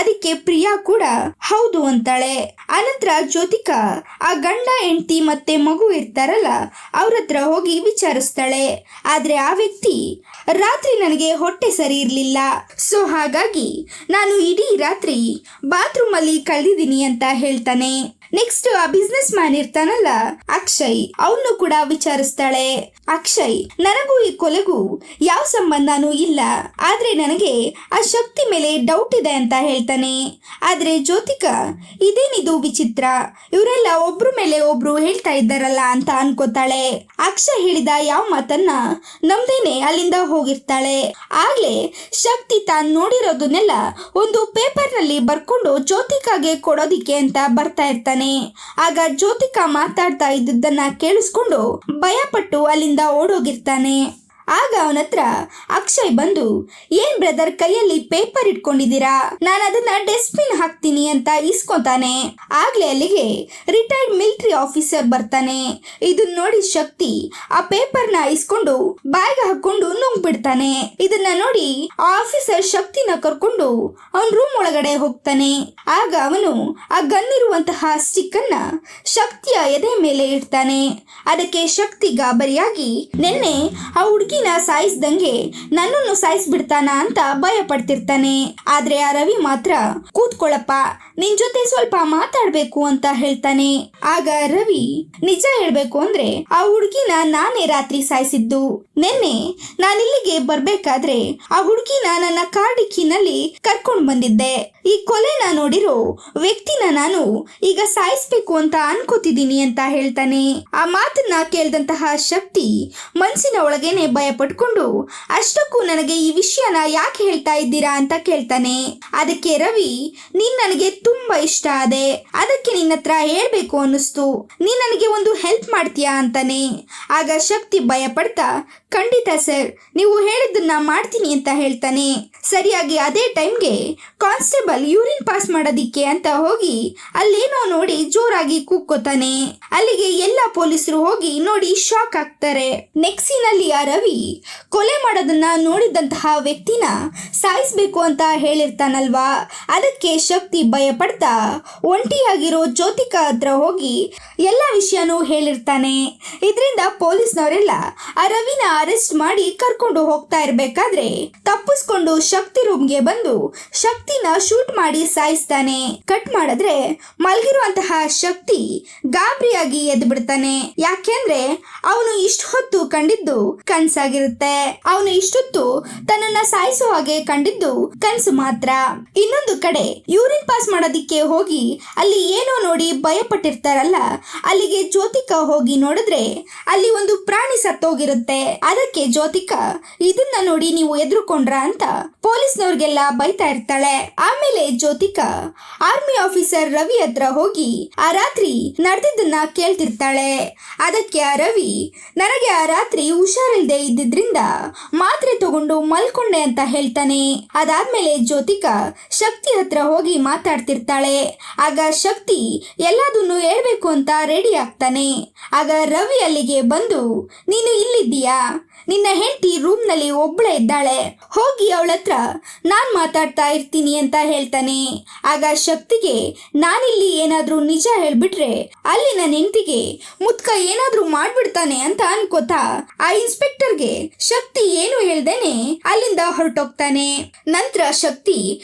ಅದಕ್ಕೆ ಪ್ರಿಯಾ ಕೂಡ ಹೌದು ಅಂತಾಳೆ. ಅನಂತರ ಜ್ಯೋತಿಕಾ ಆ ಗಂಡ ಹೆಂಡತಿ ಮತ್ತೆ ಮಗು ಇರ್ತಾರಲ್ಲ ಅವ್ರ ಹತ್ರ ಹೋಗಿ ವಿಚಾರಿಸ್ತಾಳೆ. ಆದ್ರೆ ಆ ವ್ಯಕ್ತಿ ರಾತ್ರಿ ನನಗೆ ಹೊಟ್ಟೆ ಸರಿ ಇರ್ಲಿಲ್ಲ, ಸೊ ಹಾಗಾಗಿ ನಾನು ಇಡೀ ರಾತ್ರಿ ಬಾತ್ರೂಮ್ ಅಲ್ಲಿ ಕಳೆದಿದ್ದೀನಿ ಅಂತ ಹೇಳ್ತಾನೆ. ನೆಕ್ಸ್ಟ್ ಆ ಬಿಸ್ನೆಸ್ ಮ್ಯಾನ್ ಇರ್ತಾನಲ್ಲ ಅಕ್ಷಯ್, ಅವನು ಕೂಡ ವಿಚಾರಿಸ್ತಾಳೆ. ಅಕ್ಷಯ್ ನನಗೂ ಈ ಕೊಲೆಗೂ ಯಾವ ಸಂಬಂಧನೂ ಇಲ್ಲ, ಆದ್ರೆ ನನಗೆ ಆ ಶಕ್ತಿ ಮೇಲೆ ಡೌಟ್ ಇದೆ ಅಂತ ಹೇಳ್ತಾನೆ. ಆದ್ರೆ ಜ್ಯೋತಿಕಾ ಇದೇನಿದು ವಿಚಿತ್ರ, ಇವರೆಲ್ಲ ಒಬ್ರು ಮೇಲೆ ಒಬ್ರು ಹೇಳ್ತಾ ಇದ್ದಾರಲ್ಲ ಅಂತ ಅನ್ಕೋತಾಳೆ. ಅಕ್ಷಯ್ ಹೇಳಿದ ಯಾವ ಮಾತನ್ನ ನಮ್ದೇನೆ ಅಲ್ಲಿಂದ ಹೋಗಿರ್ತಾಳೆ. ಆಗ್ಲೇ ಶಕ್ತಿ ತಾನು ನೋಡಿರೋದನ್ನೆಲ್ಲ ಒಂದು ಪೇಪರ್ ನಲ್ಲಿ ಬರ್ಕೊಂಡು ಜ್ಯೋತಿಕಾಗೆ ಕೊಡೋದಿಕ್ಕೆ ಅಂತ ಬರ್ತಾ ಇರ್ತಾನೆ. ಆಗ ಜ್ಯೋತಿಕಾ ಮಾತಾಡ್ತಾ ಇದ್ದದ್ದನ್ನ ಕೇಳಿಸ್ಕೊಂಡು ಭಯಪಟ್ಟು ಅಲ್ಲಿಂದ ಓಡೋಗಿರ್ತಾನೆ. ಆಗ ಅವನ ಹತ್ರ ಅಕ್ಷಯ್ ಬಂದು ಏನ್ ಬ್ರದರ್ ಕೈಯಲ್ಲಿ ಪೇಪರ್ ಇಟ್ಕೊಂಡಿದ್ದೀರಾ, ನಾನು ಅದನ್ನ ಡಸ್ಟ್ಬಿನ್ ಹಾಕ್ತೀನಿ ಅಂತ ಇಸ್ಕೊತಾನೆ. ಆಗ್ಲೇ ಅಲ್ಲಿಗೆ ರಿಟೈರ್ಡ್ ಮಿಲಿಟರಿ ಆಫೀಸರ್ ಬರ್ತಾನೆ. ಇದನ್ನ ನೋಡಿ ಶಕ್ತಿ ಆ ಪೇಪರ್ನ ಇಸ್ಕೊಂಡು ಬಾಯ್ಗೆ ಹಾಕೊಂಡು ನುಂಗ್ಬಿಡ್ತಾನೆ. ಇದನ್ನ ನೋಡಿ ಆ ಆಫೀಸರ್ ಶಕ್ತಿನ ಕರ್ಕೊಂಡು ಅವನ್ ರೂಮ್ ಒಳಗಡೆ ಹೋಗ್ತಾನೆ. ಆಗ ಅವನು ಆ ಗನ್ ಇರುವಂತಹ ಸ್ಟಿಕ್ ಅನ್ನ ಶಕ್ತಿಯ ಎದೆ ಮೇಲೆ ಇಡ್ತಾನೆ. ಅದಕ್ಕೆ ಶಕ್ತಿ ಗಾಬರಿಯಾಗಿ ನಿನ್ನೆ ಆ ಹುಡುಗಿನ ಸಾಯಿಸ್ದಂಗೆ ನನ್ನನ್ನು ಸಾಯಿಸ್ಬಿಡ್ತಾನ ಅಂತ ಭಯ ಪಡ್ತಿರ್ತಾನೆ. ಆದ್ರೆ ಆ ರವಿ ಮಾತ್ರ ಕೂತ್ಕೊಳ್ಳಪ್ಪ, ನಿನ್ ಜೊತೆ ಸ್ವಲ್ಪ ಮಾತಾಡ್ಬೇಕು ಅಂತ ಹೇಳ್ತಾನೆ. ಆಗ ರವಿ ನಿಜ ಹೇಳ್ಬೇಕು ಅಂದ್ರೆ ಆ ಹುಡುಗಿನ ನಾನೇ ರಾತ್ರಿ ಸಾಯಿಸಿದ್ದು. ನಿನ್ನೆ ನಾನಿಲ್ಲಿಗೆ ಬರ್ಬೇಕಾದ್ರೆ ಆ ಹುಡುಗಿನ ನನ್ನ ಕಾರ್ ಡಿಕ್ಕಿನಲ್ಲಿ ಕರ್ಕೊಂಡ್ ಬಂದಿದ್ದೆ. ಈ ಕೊಲೆನ ನೋಡಿರೋ ವ್ಯಕ್ತಿನ ನಾನು ಈಗ ಸಾಯಿಸ್ಬೇಕು ಅಂತ ಅನ್ಕೋತಿದ್ದೀನಿ ಅಂತ ಹೇಳ್ತಾನೆ. ಆ ಮಾತನ್ನ ಕೇಳಿದಂತಹ ಶಕ್ತಿ ಮನಸ್ಸಿನ ಒಳಗೇನೆ ಭಯ ಪಟ್ಕೊಂಡು ಅಷ್ಟಕ್ಕೂ ನನಗೆ ಈ ವಿಷಯನ ಯಾಕೆ ಹೇಳ್ತಾ ಇದ್ದೀರಾ ಅಂತ ಕೇಳ್ತಾನೆ. ಅದಕ್ಕೆ ರವಿ ನೀನ್ ನನಗೆ ತುಂಬಾ ಇಷ್ಟ ಆದೆ, ಅದಕ್ಕೆ ನಿನ್ನ ಹತ್ರ ಹೇಳ್ಬೇಕು ಅನ್ನಿಸ್ತು, ನೀನ್ ನನಗೆ ಒಂದು ಹೆಲ್ಪ್ ಮಾಡ್ತೀಯಾ ಅಂತಾನೆ. ಆಗ ಶಕ್ತಿ ಭಯ ಪಡ್ತಾ ಖಂಡಿತ ಸರ್, ನೀವು ಹೇಳಿದ್ದನ್ನ ಮಾಡ್ತೀನಿ ಅಂತ ಹೇಳ್ತಾನೆ. ಸರಿಯಾಗಿ ಅದೇ ಟೈಮ್ಗೆ ಕಾನ್ಸ್ಟೇಬಲ್ ಯೂರಿನ್ ಪಾಸ್ ಮಾಡೋದಿಕ್ಕೆ ಅಂತ ಹೋಗಿ ಅಲ್ಲೇನೋ ನೋಡಿ ಜೋರಾಗಿ ಕೂಗ್ಕೋತಾನೆ. ಅಲ್ಲಿಗೆ ಎಲ್ಲ ಪೊಲೀಸರು ಹೋಗಿ ನೋಡಿ ಶಾಕ್ ಆಗ್ತಾರೆ. ನೆಕ್ಸ್ಟ್ ಸೀನಲ್ಲಿ ಆ ರವಿ ಕೊಲೆ ಮಾಡೋದನ್ನ ನೋಡಿದಂತಹ ವ್ಯಕ್ತಿನ ಸಾಯಿಸ್ಬೇಕು ಅಂತ ಹೇಳಿರ್ತಾನಲ್ವಾ, ಅದಕ್ಕೆ ಶಕ್ತಿ ಭಯ ಪಡ್ತಾ ಒಂಟಿಯಾಗಿರೋ ಜ್ಯೋತಿಕಾ ಹತ್ರ ಹೋಗಿ ಎಲ್ಲ ವಿಷಯನೂ ಹೇಳಿರ್ತಾನೆ. ಇದರಿಂದ ಪೊಲೀಸ್ನವರೆಲ್ಲ ಆ ರವಿನ ಅರೆಸ್ಟ್ ಮಾಡಿ ಕರ್ಕೊಂಡು ಹೋಗ್ತಾ ಇರ್ಬೇಕಾದ್ರೆ ತಪ್ಪಿಸ್ಕೊಂಡು ಶಕ್ತಿ ರೂಮ್ಗೆ ಬಂದು ಶಕ್ತಿನ ಶೂಟ್ ಮಾಡಿ ಸಾಯಿಸ್ತಾನೆ. ಕಟ್ ಮಾಡಿದ್ರೆ ಮಲ್ಗಿರುವಂತಹ ಶಕ್ತಿ ಗಾಬರಿಯಾಗಿ ಎದ್ದು ಬಿಡ್ತಾನೆ. ಯಾಕೆಂದ್ರೆ ಅವನು ಇಷ್ಟು ಹೊತ್ತು ಕಂಡಿದ್ದು ಕನ್ಸಾಗಿರುತ್ತೆ. ಅವನು ಇಷ್ಟೊತ್ತು ತನ್ನನ್ನ ಸಾಯಿಸೋ ಹಾಗೆ ಕಂಡಿದ್ದು ಕನ್ಸು ಮಾತ್ರ. ಇನ್ನೊಂದು ಕಡೆ ಯೂರಿನ್ ಪಾಸ್ ಮಾಡೋದಿಕ್ಕೆ ಹೋಗಿ ಅಲ್ಲಿ ಏನೋ ನೋಡಿ ಭಯ ಪಟ್ಟಿರ್ತಾರಲ್ಲ, ಅಲ್ಲಿಗೆ ಜ್ಯೋತಿಕಾ ಹೋಗಿ ನೋಡಿದ್ರೆ ಅಲ್ಲಿ ಒಂದು ಪ್ರಾಣಿ ಸತ್ತೋಗಿರುತ್ತೆ. ಅದಕ್ಕೆ ಜ್ಯೋತಿಕಾ ಇದನ್ನ ನೋಡಿ ನೀವು ಎದ್ರುಕೊಂಡ್ರ ಅಂತ ಪೊಲೀಸ್ನವ್ರಿಗೆಲ್ಲ ಬೈತಾ ಇರ್ತಾಳೆ. ಆಮೇಲೆ ಜ್ಯೋತಿಕಾ ಆರ್ಮಿ ಆಫೀಸರ್ ರವಿ ಹತ್ರ ಹೋಗಿ ಆ ರಾತ್ರಿ ನಡೆದಿದ್ದನ್ನ ಕೇಳ್ತಿರ್ತಾಳೆ. ಅದಕ್ಕೆ ಆ ರವಿ ನನಗೆ ಆ ರಾತ್ರಿ ಹುಷಾರಿಲ್ದೆ ಇದ್ದಿದ್ರಿಂದ ಮಾತ್ರೆ ತಗೊಂಡು ಮಲ್ಕೊಂಡೆ ಅಂತ ಹೇಳ್ತಾನೆ. ಅದಾದ್ಮೇಲೆ ಜ್ಯೋತಿಕಾ ಶಕ್ತಿ ಹತ್ರ ಹೋಗಿ ಮಾತಾಡ್ತಿರ್ತಾಳೆ. ಆಗ ಶಕ್ತಿ ಎಲ್ಲದನ್ನು ಹೇಳ್ಬೇಕು ಅಂತ ರೆಡಿ ಆಗ್ತಾನೆ. ಆಗ ರವಿ ಅಲ್ಲಿಗೆ ಬಂದು, ನೀನು ಇಲ್ಲಿದ್ದೀಯಾ? ನಿನ್ನ ಹೆಂಡತಿ ರೂಮ್ನಲ್ಲಿ ಒಬ್ಬಳೇ ಇದ್ದಾಳೆ, ಹೋಗಿ ಅವಳ ಹತ್ರ ನಾನ್ ಮಾತಾಡ್ತಾ ಇರ್ತೀನಿ ಅಂತ ಹೇಳ್ತಾನೆ. ಆಗ ಶಕ್ತಿಗೆ, ನಾನಿಲ್ಲಿ ಏನಾದ್ರೂ ನಿಜ ಹೇಳ್ಬಿಟ್ರೆ ಅಲ್ಲಿ ನನ್ನ ಹೆಂಡತಿಗೆ ಮುತ್ಕ ಏನಾದ್ರೂ ಮಾಡ್ಬಿಡ್ತಾನೆ ಅಂತ ಅನ್ಕೋತಾ ಆ ಇನ್ಸ್ಪೆಕ್ಟರ್ಗೆ ಶಕ್ತಿ ಏನು ಹೇಳ್ದೇನೆ ಅಲ್ಲಿಂದ ಹೊರಟೋಗ್ತಾನೆ. ನಂತರ ಶಕ್ತಿ,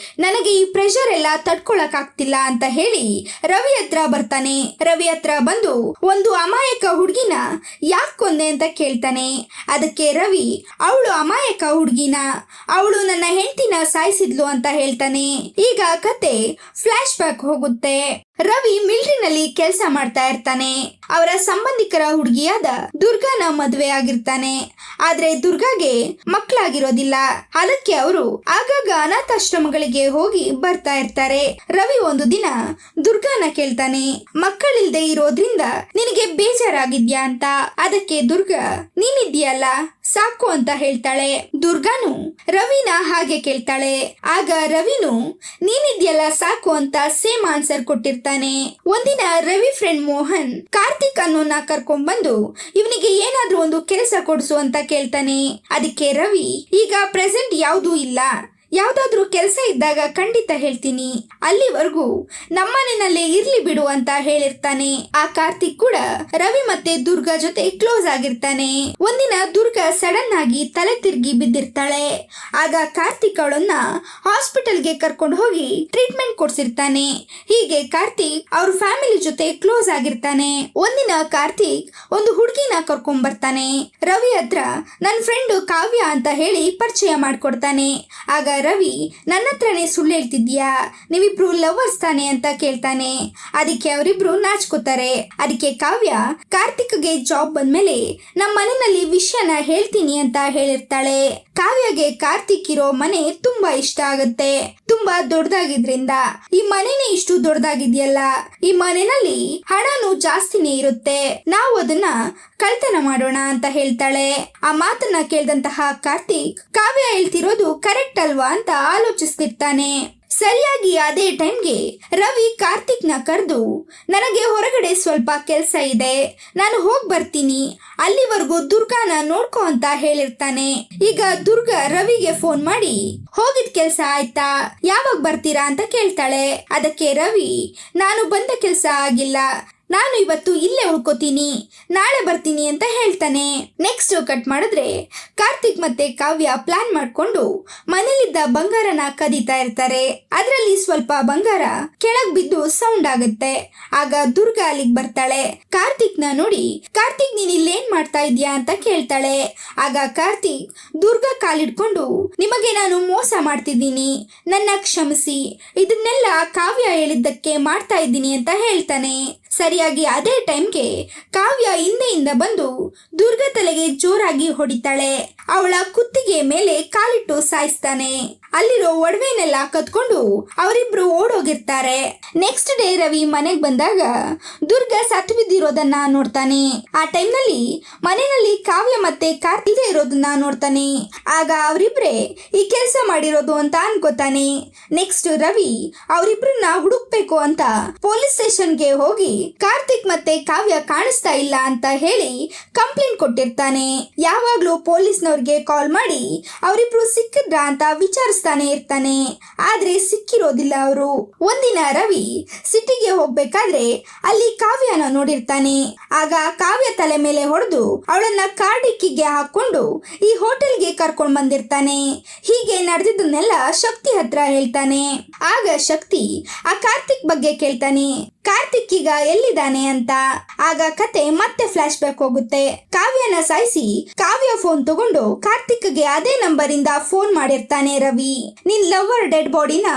ನನಗೆ ಈ ಪ್ರೆಷರ್ ಎಲ್ಲ ತಡ್ಕೊಳಕ್ ಆಗ್ತಿಲ್ಲ ಅಂತ ಹೇಳಿ ರವಿ ಹತ್ರ ಬರ್ತಾನೆ. ರವಿ ಹತ್ರ ಬಂದು ಒಂದು ಅಮಾಯಕ ಹುಡುಗಿನ ಯಾಕೆ ಕೊಂದೆ ಅಂತ ಕೇಳ್ತಾನೆ. ಅದಕ್ಕೆ ರವಿ, ಅವಳು ಅಮಾಯಕ ಹುಡುಗಿನ, ಅವಳು ನನ್ನ ಹೆಂಡತಿನ ಸಾಯಿಸಿದ್ಲು ಅಂತ ಹೇಳ್ತಾನೆ. ಈಗ ಕತೆ ಫ್ಲಾಶ್ ಬ್ಯಾಕ್ ಹೋಗುತ್ತೆ. ರವಿ ಮಿಲಿಟರಿನಲ್ಲಿ ಕೆಲಸ ಮಾಡ್ತಾ ಇರ್ತಾನೆ. ಅವರ ಸಂಬಂಧಿಕರ ಹುಡುಗಿಯಾದ ದುರ್ಗಾನ ಮದುವೆ ಆಗಿರ್ತಾನೆ. ಆದ್ರೆ ದುರ್ಗಾಗೆ ಮಕ್ಕಳಾಗಿರೋದಿಲ್ಲ. ಅದಕ್ಕೆ ಅವರು ಆಗಾಗ ಅನಾಥಾಶ್ರಮಗಳಿಗೆ ಹೋಗಿ ಬರ್ತಾ ಇರ್ತಾರೆ. ರವಿ ಒಂದು ದಿನ ದುರ್ಗಾನ ಕೇಳ್ತಾನೆ, ಮಕ್ಕಳಿಲ್ದೆ ಇರೋದ್ರಿಂದ ನಿನಗೆ ಬೇಜಾರಾಗಿದ್ಯಾ ಅಂತ. ಅದಕ್ಕೆ ದುರ್ಗಾ, ನೀನಿದ್ಯಲ್ಲ ಸಾಕು ಅಂತ ಹೇಳ್ತಾಳೆ. ದುರ್ಗಾನು ರವಿನ ಹಾಗೆ ಕೇಳ್ತಾಳೆ. ಆಗ ರವಿನು ನೀನಿದ್ಯಲ್ಲ ಸಾಕು ಅಂತ ಸೇಮ್ ಆನ್ಸರ್ ಕೊಟ್ಟಿರ್ತಾನೆ. ಒಂದಿನ ರವಿ ಫ್ರೆಂಡ್ ಮೋಹನ್ ಕಾರ್ತಿಕ್ ಅನ್ನೋನ ಕರ್ಕೊಂಡ್ ಬಂದು ಇವನಿಗೆ ಏನಾದ್ರೂ ಒಂದು ಕೆಲಸ ಕೊಡಿಸು ಅಂತ ಕೇಳ್ತಾನೆ. ಅದಕ್ಕೆ ರವಿ, ಈಗ ಪ್ರೆಸೆಂಟ್ ಯಾವುದೂ ಇಲ್ಲ, ಯಾವ್ದಾದ್ರೂ ಕೆಲಸ ಇದ್ದಾಗ ಖಂಡಿತ ಹೇಳ್ತೀನಿ, ಅಲ್ಲಿವರೆಗೂ ನಮ್ಮನೆಯಲ್ಲೇ ಇರ್ಲಿ ಬಿಡು ಅಂತ ಹೇಳಿರ್ತಾನೆ. ಆ ಕಾರ್ತಿಕ್ ಕೂಡ ರವಿ ಮತ್ತೆ ದುರ್ಗಾ ಜೊತೆ ಕ್ಲೋಸ್ ಆಗಿರ್ತಾನೆ. ಒಂದಿನ ದುರ್ಗಾ ಸಡನ್ ಆಗಿ ತಲೆ ತಿರ್ಗಿ ಬಿದ್ದಿರ್ತಾಳೆ. ಆಗ ಕಾರ್ತಿಕ್ ಅವಳನ್ನ ಹಾಸ್ಪಿಟಲ್ಗೆ ಕರ್ಕೊಂಡು ಹೋಗಿ ಟ್ರೀಟ್ಮೆಂಟ್ ಕೊಡ್ಸಿರ್ತಾನೆ. ಹೀಗೆ ಕಾರ್ತಿಕ್ ಅವ್ರ ಫ್ಯಾಮಿಲಿ ಜೊತೆ ಕ್ಲೋಸ್ ಆಗಿರ್ತಾನೆ. ಒಂದಿನ ಕಾರ್ತಿಕ್ ಒಂದು ಹುಡುಗಿನ ಕರ್ಕೊಂಡ್ ಬರ್ತಾನೆ. ರವಿ ಹತ್ರ ನನ್ನ ಫ್ರೆಂಡ್ ಕಾವ್ಯ ಅಂತ ಹೇಳಿ ಪರಿಚಯ ಮಾಡ್ಕೊಡ್ತಾನೆ. ಆಗ ರವಿ, ನನ್ನ ಹತ್ರನೇ ಸುಳ್ಳು ಹೇಳ್ತಿದ್ಯಾ, ನೀವಿಬ್ರು ಲವರ್ಸ್ ತಾನೆ ಅಂತ ಕೇಳ್ತಾನೆ. ಅದಕ್ಕೆ ಅವರಿಬ್ರು ನಾಚ್ಕೋತಾರೆ. ಅದಕ್ಕೆ ಕಾವ್ಯ ಕಾರ್ತಿಕ್ಗೆ ಜಾಬ್ ಬಂದ್ಮೇಲೆ ನಮ್ಮ ಮನೆಯಲ್ಲಿ ವಿಷಯನ ಹೇಳ್ತೀನಿ ಅಂತ ಹೇಳಿರ್ತಾಳೆ. ಕಾವ್ಯಗೆ ಕಾರ್ತಿಕ್ ಇರೋ ಮನೆ ತುಂಬಾ ಇಷ್ಟ ಆಗುತ್ತೆ. ತುಂಬಾ ದೊಡ್ಡದಾಗಿದ್ರಿಂದ, ಈ ಮನೆನೇ ಇಷ್ಟು ದೊಡ್ಡದಾಗಿದೆಯಲ್ಲ, ಈ ಮನೆಯಲ್ಲಿ ಹಣನೂ ಜಾಸ್ತಿನೇ ಇರುತ್ತೆ, ನಾವು ಅದನ್ನ ಕಳ್ತನ ಮಾಡೋಣ ಅಂತ ಹೇಳ್ತಾಳೆ. ಆ ಮಾತನ್ನ ಕೇಳಿದಂತಹ ಕಾರ್ತಿಕ್, ಕಾವ್ಯ ಹೇಳ್ತಿರೋದು ಕರೆಕ್ಟ್ ಅಲ್ವಾ ಅಂತ ಆಲೋಚಿಸ್ತಿರ್ತಾನೆ. ಸರಿಯಾಗಿ ಅದೇ ಟೈಮ್ಗೆ ರವಿ ಕಾರ್ತಿಕ್ನ ಕರೆದು, ನನಗೆ ಹೊರಗಡೆ ಸ್ವಲ್ಪ ಕೆಲಸ ಇದೆ, ನಾನು ಹೋಗಿ ಬರ್ತೀನಿ, ಅಲ್ಲಿವರೆಗೂ ದುರ್ಗಾನ ನೋಡ್ಕೊ ಅಂತ ಹೇಳಿರ್ತಾನೆ. ಈಗ ದುರ್ಗಾ ರವಿಗೆ ಫೋನ್ ಮಾಡಿ, ಹೋಗಿದ್ ಕೆಲಸ ಆಯ್ತಾ, ಯಾವಾಗ ಬರ್ತೀರಾ ಅಂತ ಕೇಳ್ತಾಳೆ. ಅದಕ್ಕೆ ರವಿ, ನಾನು ಬಂದ ಕೆಲಸ ಆಗಿಲ್ಲ, ನಾನು ಇವತ್ತು ಇಲ್ಲೇ ಉಳ್ಕೋತೀನಿ, ನಾಳೆ ಬರ್ತೀನಿ ಅಂತ ಹೇಳ್ತಾನೆ. ನೆಕ್ಸ್ಟ್ ಕಟ್ ಮಾಡಿದ್ರೆ ಕಾರ್ತಿಕ್ ಮತ್ತೆ ಕಾವ್ಯ ಪ್ಲಾನ್ ಮಾಡ್ಕೊಂಡು ಮನೇಲಿದ್ದ ಬಂಗಾರನ ಕದೀತಾ ಇರ್ತಾರೆ. ಅದರಲ್ಲಿ ಸ್ವಲ್ಪ ಬಂಗಾರ ಕೆಳಗ್ ಬಿದ್ದು ಸೌಂಡ್ ಆಗುತ್ತೆ. ಆಗ ದುರ್ಗಾ ಅಲ್ಲಿಗೆ ಬರ್ತಾಳೆ. ಕಾರ್ತಿಕ್ನ ನೋಡಿ, ಕಾರ್ತಿಕ್ ನೀನ್ ಇಲ್ಲೇನ್ ಮಾಡ್ತಾ ಇದ್ಯಾ ಅಂತ ಕೇಳ್ತಾಳೆ. ಆಗ ಕಾರ್ತಿಕ್ ದುರ್ಗಾ ಕಾಲಿಡ್ಕೊಂಡು, ನಿಮಗೆ ನಾನು ಮೋಸ ಮಾಡ್ತಿದ್ದೀನಿ, ನನ್ನ ಕ್ಷಮಿಸಿ, ಇದನ್ನೆಲ್ಲ ಕಾವ್ಯ ಹೇಳಿದ್ದಕ್ಕೆ ಮಾಡ್ತಾ ಇದ್ದೀನಿ ಅಂತ ಹೇಳ್ತಾನೆ. ಸರಿಯಾಗಿ ಅದೇ ಟೈಮ್ಗೆ ಕಾವ್ಯ ಹಿಂದೆಯಿಂದ ಬಂದು ದುರ್ಗಾ ತಲೆಗೆ ಜೋರಾಗಿ ಹೊಡಿತಾಳೆ. ಅವಳ ಕುತ್ತಿಗೆ ಮೇಲೆ ಕಾಲಿಟ್ಟು ಸಾಯಿಸ್ತಾನೆ. ಅಲ್ಲಿರೋ ಒಡವೆನೆಲ್ಲ ಕತ್ಕೊಂಡು ಅವರಿಬ್ರು ಓಡೋಗಿರ್ತಾರೆ. ನೆಕ್ಸ್ಟ್ ಡೇ ರವಿ ಮನೆಗೆ ಬಂದಾಗ ದುರ್ಗಾ ಸತ್ತು ಬಿದ್ದಿರೋದನ್ನ ನೋಡ್ತಾನೆ. ಆ ಟೈಮ್ನಲ್ಲಿ ಮನೆಯಲ್ಲಿ ಕಾವ್ಯ ಮತ್ತೆ ಕಾರ್ತಿಕ್ ಇರೋದನ್ನ ನೋಡ್ತಾನೆ. ಆಗ ಅವರಿಬ್ರೆ ಈ ಕೆಲಸ ಮಾಡಿರೋದು ಅಂತ ಅನ್ಕೋತಾನೆ. ನೆಕ್ಸ್ಟ್ ರವಿ ಅವರಿಬ್ರನ್ನ ಹುಡುಕ್ಬೇಕು ಅಂತ ಪೊಲೀಸ್ ಸ್ಟೇಷನ್ಗೆ ಹೋಗಿ ಕಾರ್ತಿಕ್ ಮತ್ತೆ ಕಾವ್ಯ ಕಾಣಿಸ್ತಾ ಇಲ್ಲ ಅಂತ ಹೇಳಿ ಕಂಪ್ಲೇಂಟ್ ಕೊಟ್ಟಿರ್ತಾನೆ. ಯಾವಾಗ್ಲೂ ಪೊಲೀಸ್ನವ್ರಿಗೆ ಕಾಲ್ ಮಾಡಿ ಅವರಿಬ್ರು ಸಿಕ್ಕಿದ್ರ ಅಂತ ವಿಚಾರಿಸ್ತಾನೆ ಇರ್ತಾನೆ. ಆದ್ರೆ ಸಿಕ್ಕಿರೋದಿಲ್ಲ ಅವರು. ಒಂದಿನ ರವಿ ಸಿಟಿಗೆ ಹೋಗ್ಬೇಕಾದ್ರೆ ಅಲ್ಲಿ ಕಾವ್ಯನ ನೋಡಿರ್ತಾನೆ. ಆಗ ಕಾವ್ಯ ತಲೆ ಮೇಲೆ ಹೊಡೆದು ಅವಳನ್ನ ಕಾಡಿಕ್ಕಿಗೆ ಹಾಕೊಂಡು ಈ ಹೋಟೆಲ್ಗೆ ಕರ್ಕೊಂಡ್ ಬಂದಿರ್ತಾನೆ. ಹೀಗೆ ನಡೆದಿದ್ದನ್ನೆಲ್ಲ ಶಕ್ತಿ ಹತ್ರ ಹೇಳ್ತಾನೆ. ಆಗ ಶಕ್ತಿ ಆ ಕಾರ್ತಿಕ್ ಬಗ್ಗೆ ಕೇಳ್ತಾನೆ, ಕಾರ್ತಿಕ್ ಈಗ ಎಲ್ಲಿದ್ದಾನೆ ಅಂತ. ಆಗ ಕತೆ ಮತ್ತೆ ಫ್ಲಾಶ್ ಬ್ಯಾಕ್ ಹೋಗುತ್ತೆ. ಕಾವ್ಯನ ಸಾಯಿಸಿ ಕಾವ್ಯ ಫೋನ್ ತಗೊಂಡು ಕಾರ್ತಿಕ್ಗೆ ಅದೇ ನಂಬರ್ ಇಂದ ಫೋನ್ ಮಾಡಿರ್ತಾನೆ ರವಿ. ನಿನ್ ಲವರ್ ಡೆಡ್ ಬಾಡಿನ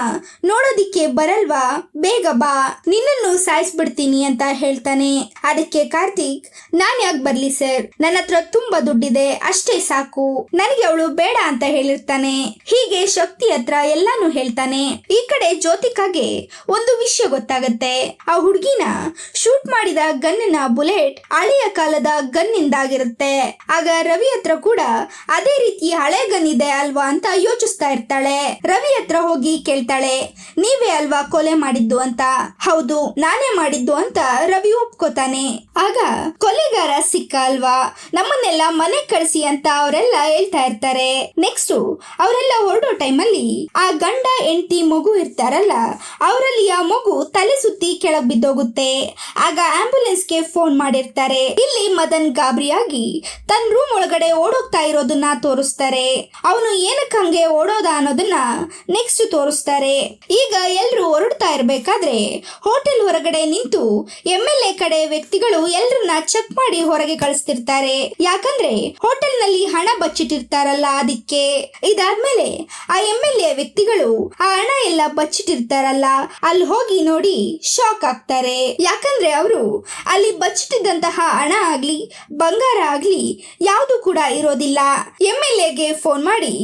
ನೋಡೋದಿಕ್ಕೆ ಬರಲ್ವಾ, ಬೇಗ ಬಾ, ನಿನ್ನನ್ನು ಸಾಯಿಸ್ಬಿಡ್ತೀನಿ ಅಂತ ಹೇಳ್ತಾನೆ. ಅದಕ್ಕೆ ಕಾರ್ತಿಕ್, ನಾನ್ ಯಾಕೆ ಬರ್ಲಿ ಸರ್, ನನ್ನ ಹತ್ರ ತುಂಬಾ ದುಡ್ಡಿದೆ, ಅಷ್ಟೇ ಸಾಕು, ನನಗೆ ಅವಳು ಬೇಡ ಅಂತ ಹೇಳಿರ್ತಾನೆ. ಹೀಗೆ ಶಕ್ತಿ ಹತ್ರ ಎಲ್ಲಾನು ಹೇಳ್ತಾನೆ. ಈ ಕಡೆ ಜ್ಯೋತಿಕಾಗೆ ಒಂದು ವಿಷಯ ಗೊತ್ತಾಗತ್ತೆ. ಹುಡುಗಿನ ಶೂಟ್ ಮಾಡಿದ ಗನ್ನ ಬುಲೆಟ್ ಹಳೆಯ ಕಾಲದ ಗನ್ ಇಂದಾಗಿರುತ್ತೆ. ಆಗ ರವಿ ಹತ್ರ ಕೂಡ ಅದೇ ರೀತಿ ಹಳೆ ಗನ್ ಇದೆ ಅಲ್ವಾ ಅಂತ ಯೋಚಿಸ್ತಾ ಇರ್ತಾಳೆ. ರವಿ ಹತ್ರ ಹೋಗಿ ಕೇಳ್ತಾಳೆ, ನೀವೇ ಅಲ್ವಾ ಕೊಲೆ ಮಾಡಿದ್ದು ಅಂತ. ಹೌದು, ನಾನೇ ಮಾಡಿದ್ದು ಅಂತ ರವಿ ಒಪ್ಕೋತಾನೆ. ಆಗ ಕೊಲೆಗಾರ ಸಿಕ್ಕ ಅಲ್ವಾ, ನಮ್ಮನ್ನೆಲ್ಲ ಮನೆ ಕಳಿಸಿ ಅಂತ ಅವರೆಲ್ಲ ಹೇಳ್ತಾ ಇರ್ತಾರೆ. ನೆಕ್ಸ್ಟ್ ಅವರೆಲ್ಲ ಹೊರಡೋ ಟೈಮಲ್ಲಿ ಆ ಗಂಡ ಹೆಂಡತಿ ಮಗು ಇರ್ತಾರಲ್ಲ, ಅವರಲ್ಲಿ ಆ ಮಗು ತಲೆ ಸುತ್ತಿ ಕೆಳಗ್ ಬಿದ್ದೋಗುತ್ತೆ. ಆಗ ಆಂಬ್ಯುಲೆನ್ಸ್ಗೆ ಫೋನ್ ಮಾಡಿರ್ತಾರೆ. ಇಲ್ಲಿ ಮದನ್ ಗಾಬರಿಯಾಗಿ ತನ್ನ ರೂಮ್ ಒಳಗಡೆ ಓಡೋಗ್ತಾ ಇರೋದನ್ನ ತೋರಿಸ್ತಾರೆ. ಅವನು ಏನಕ್ಕೆ ಹಂಗೆ ಓಡೋದ ಅನ್ನೋದನ್ನ ನೆಕ್ಸ್ಟ್ ತೋರಿಸ್ತಾರೆ. ಈಗ ಎಲ್ರು ಹೊರಡ್ತಾ ಇರ್ಬೇಕಾದ್ರೆ ಹೋಟೆಲ್ ಹೊರಗಡೆ ನಿಂತು MLA ಕಡೆ ವ್ಯಕ್ತಿಗಳು ಎಲ್ರನ್ನ ಚೆಕ್ ಮಾಡಿ ಹೊರಗೆ ಕಳಿಸ್ತಿರ್ತಾರೆ. ಯಾಕಂದ್ರೆ ಹೋಟೆಲ್ ನಲ್ಲಿ ಹಣ ಬಚ್ಚಿಟ್ಟಿರ್ತಾರಲ್ಲ ಅದಕ್ಕೆ. ಇದಾದ್ಮೇಲೆ ಆ MLA ವ್ಯಕ್ತಿಗಳು ಆ ಹಣ ಎಲ್ಲ ಬಚ್ಚಿಟ್ಟಿರ್ತಾರಲ್ಲ ಅಲ್ಲಿ ಹೋಗಿ ನೋಡಿ ಶಾಕ್ ಆಗ್ತಾರೆ. ಯಾಕಂದ್ರೆ ಅವರು ಅಲ್ಲಿ ಬಚ್ಚಿಟ್ಟಿದ್ದಂತಹ ಹಣ ಆಗ್ಲಿ ಬಂಗಾರ ಆಗ್ಲಿ ಯಾವುದು ಕೂಡ ಇರೋದಿಲ್ಲ. MLAಗೆ ಫೋನ್ ಮಾಡಿ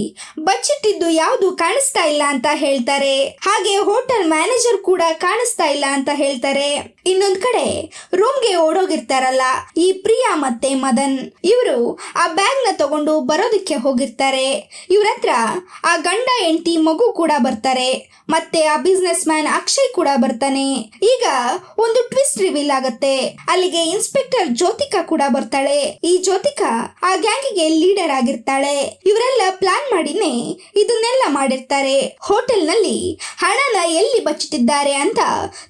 ಬಚ್ಚಿಟ್ಟಿದ್ದು ಯಾವುದು ಕಾಣಿಸ್ತಾ ಇಲ್ಲ ಅಂತ ಹೇಳ್ತಾರೆ. ಹಾಗೆ ಹೋಟೆಲ್ ಮ್ಯಾನೇಜರ್ ಕೂಡ ಕಾಣಿಸ್ತಾ ಇಲ್ಲ ಅಂತ ಹೇಳ್ತಾರೆ. ಇನ್ನೊಂದ್ ಕಡೆ ರೂಮ್ಗೆ ಓಡೋಗಿರ್ತಾರಲ್ಲ ಈ ಪ್ರಿಯಾ ಮತ್ತೆ ಮದನ್, ಇವರು ಆ ಬ್ಯಾಗ್ ನ ತಗೊಂಡು ಬರೋದಕ್ಕೆ ಹೋಗಿರ್ತಾರೆ. ಇವ್ರ ಹತ್ರ ಆ ಗಂಡ ಹೆಂಡತಿ ಮಗು ಕೂಡ ಬರ್ತಾರೆ. ಮತ್ತೆ ಆ ಬಿಸ್ನೆಸ್ ಮ್ಯಾನ್ ಅಕ್ಷಯ್ ಕೂಡ ಬರ್ತಾನೆ. ಈಗ ಒಂದು ಟ್ವಿಸ್ಟ್ ರಿವೀಲ್ ಆಗುತ್ತೆ. ಅಲ್ಲಿಗೆ ಇನ್ಸ್ಪೆಕ್ಟರ್ ಜ್ಯೋತಿಕಾ ಕೂಡ ಬರ್ತಾಳೆ. ಈ ಜ್ಯೋತಿಕಾ ಆ ಗ್ಯಾಂಗಿಗೆ ಲೀಡರ್ ಆಗಿರ್ತಾಳೆ. ಇವರೆಲ್ಲ ಪ್ಲಾನ್ ಮಾಡಿನೇ ಇದನ್ನೆಲ್ಲ ಮಾಡಿರ್ತಾರೆ. ಹೋಟೆಲ್ ನಲ್ಲಿ ಹಣನ ಎಲ್ಲಿ ಬಚ್ಚಿಟ್ಟಿದ್ದಾರೆ ಅಂತ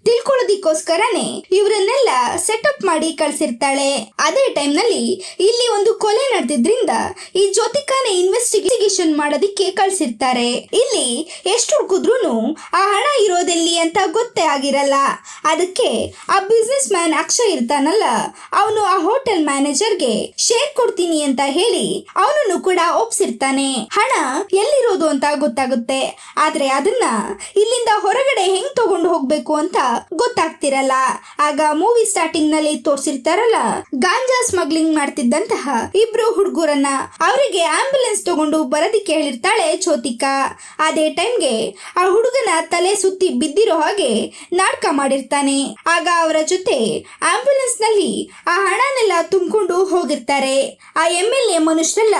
ತಿಳ್ಕೊಳ್ಳೋದಿಕ್ಕೋಸ್ಕರನೇ ಇವರನ್ನೆಲ್ಲ ಸೆಟಪ್ ಮಾಡಿ ಕಳ್ಸಿರ್ತಾಳೆ. ಅದೇ ಟೈಮ್ ನಲ್ಲಿ ಇಲ್ಲಿ ಒಂದು ಕೊಲೆ ನಡೆದಿದ್ರಿಂದ ಈ ಜ್ಯೋತಿಕಾನೇ ಇನ್ವೆಸ್ಟಿಗೇಷನ್ ಮಾಡೋದಿಕ್ಕೆ ಕಳ್ಸಿರ್ತಾರೆ. ಇಲ್ಲಿ ಎಷ್ಟು ಹುಡುಕಿದ್ರು ಆ ಹಣ ಇರೋದೆಲ್ಲಿ ಅಂತ ಗೊತ್ತೇ ಆಗಿರಲ್ಲ. ಅದಕ್ಕೆ ಆ ಬಿಸ್ನೆಸ್ ಮ್ಯಾನ್ ಅಕ್ಷಯ್ ಇರ್ತಾನಲ್ಲ, ಅವನು ಆ ಹೋಟೆಲ್ ಮ್ಯಾನೇಜರ್ಗೆ ಶೇರ್ ಕೊಡ್ತೀನಿ ಅಂತ ಹೇಳಿ ಅವನನ್ನು ಕೂಡ ಒಪ್ಸಿರ್ತಾನೆ. ಹಣ ಎಲ್ಲಿರೋದು ಅಂತ ಗೊತ್ತಾಗುತ್ತೆ. ಆದ್ರೆ ಅದನ್ನ ಇಲ್ಲಿಂದ ಹೊರಗಡೆ ಹೆಂಗ್ ತಗೊಂಡು ಹೋಗ್ಬೇಕು ಅಂತ ಗೊತ್ತಾಗ್ತಿರಲ್ಲ. ಆಗ ಮೂವಿ ಸ್ಟಾರ್ಟಿಂಗ್ ನಲ್ಲಿ ತೋರ್ಸಿರ್ತಾರಲ್ಲ ಗಾಂಜಾ ಸ್ಮಗ್ಲಿಂಗ್ ಮಾಡ್ತಿದ್ದಂತಹ ಇಬ್ರು ಹುಡುಗರನ್ನ, ಅವರಿಗೆ ಆಂಬ್ಯುಲೆನ್ಸ್ ತಗೊಂಡು ಬರೋದಿಕ್ಕೆ ಹೇಳಿರ್ತಾಳೆ ಜ್ಯೋತಿಕಾ. ಅದೇ ಟೈಮ್ಗೆ ಆ ಹುಡುಗನ ತಲೆ ಸುತ್ತಿ ಬಿದ್ದಿರೋ ಹಾಗೆ ನಾಟಕ ಮಾಡಿರ್ತಾನೆ. ಆಗ ಅವರ ಜೊತೆ ಆಂಬ್ಯುಲೆನ್ಸ್ ನಲ್ಲಿ ಆ ಹಣನೆಲ್ಲ ತುಂಬಿಕೊಂಡು ಹೋಗಿರ್ತಾರೆ. ಆ MLA ಮನುಷ್ಯರೆಲ್ಲ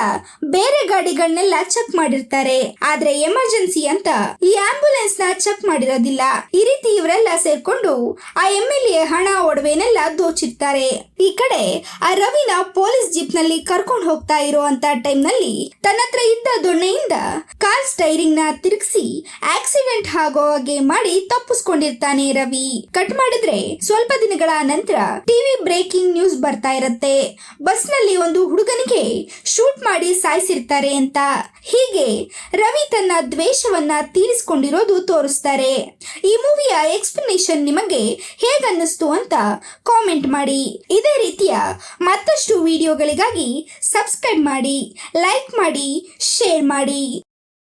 ಬೇರೆ ಗಾಡಿಗಳನ್ನೆಲ್ಲ ಚೆಕ್ ಮಾಡಿರ್ತಾರೆ. ಆದ್ರೆ ಎಮರ್ಜೆನ್ಸಿ ಅಂತ ಈ ಆಂಬ್ಯುಲೆನ್ಸ್ ನ ಚೆಕ್ ಮಾಡಿರೋದಿಲ್ಲ. ಈ ರೀತಿ ಇವರೆಲ್ಲ ಸೇರ್ಕೊಂಡು ಆ MLA ಹಣ ಒಡವೆನೆಲ್ಲ ದೋಚಿರ್ತಾರೆ. ಈ ಕಡೆ ಆ ರವಿನ ಪೊಲೀಸ್ ಜೀಪ್ ನಲ್ಲಿ ಕರ್ಕೊಂಡು ಹೋಗ್ತಾ ಇರೋ ಅಂತ ಟೈಮ್ ನಲ್ಲಿ ತನ್ನ ಹತ್ರ ಇದ್ದ ದೊಣ್ಣೆಯಿಂದ ಕಾರ್ ಸ್ಟೈರಿಂಗ್ ನ ತಿರುಗಿಸಿ ಆಕ್ಸಿಡೆಂಟ್ ಆಗೋ ಹಾಗೆ ಮಾಡಿ ತಪ್ಪಿಸ್ಕೊಂಡಿರ್ತಾನೆ ರವಿ. ಕಟ್ ಮಾಡಿದ್ರೆ ಸ್ವಲ್ಪ ದಿನಗಳ ನಂತರ ಟಿವಿ ಬ್ರೇಕಿಂಗ್ ನ್ಯೂಸ್ ಬರ್ತಾ ಇರತ್ತೆ. ಬಸ್ ನಲ್ಲಿ ಒಂದು ಹುಡುಗನಿಗೆ ಶೂಟ್ ಮಾಡಿ ಸಾಯಿಸಿರ್ತಾರೆ ಅಂತ. ಹೀಗೆ ರವಿ ತನ್ನ ದ್ವೇಷವನ್ನ ತೀರಿಸಿಕೊಂಡಿರೋದು ತೋರಿಸ್ತಾರೆ. ಈ ಮೂವಿಯ ಎಕ್ಸ್ಪ್ಲನೇಷನ್ ನಿಮಗೆ ಹೇಗನ್ನಿಸ್ತು ಅಂತ ಕಾಮೆಂಟ್ ಮಾಡಿ. ಇದೇ ರೀತಿಯ ಮತ್ತಷ್ಟು ವಿಡಿಯೋಗಳಿಗಾಗಿ ಸಬ್ಸ್ಕ್ರೈಬ್ ಮಾಡಿ, ಲೈಕ್ ಮಾಡಿ, ಶೇರ್ ಮಾಡಿ.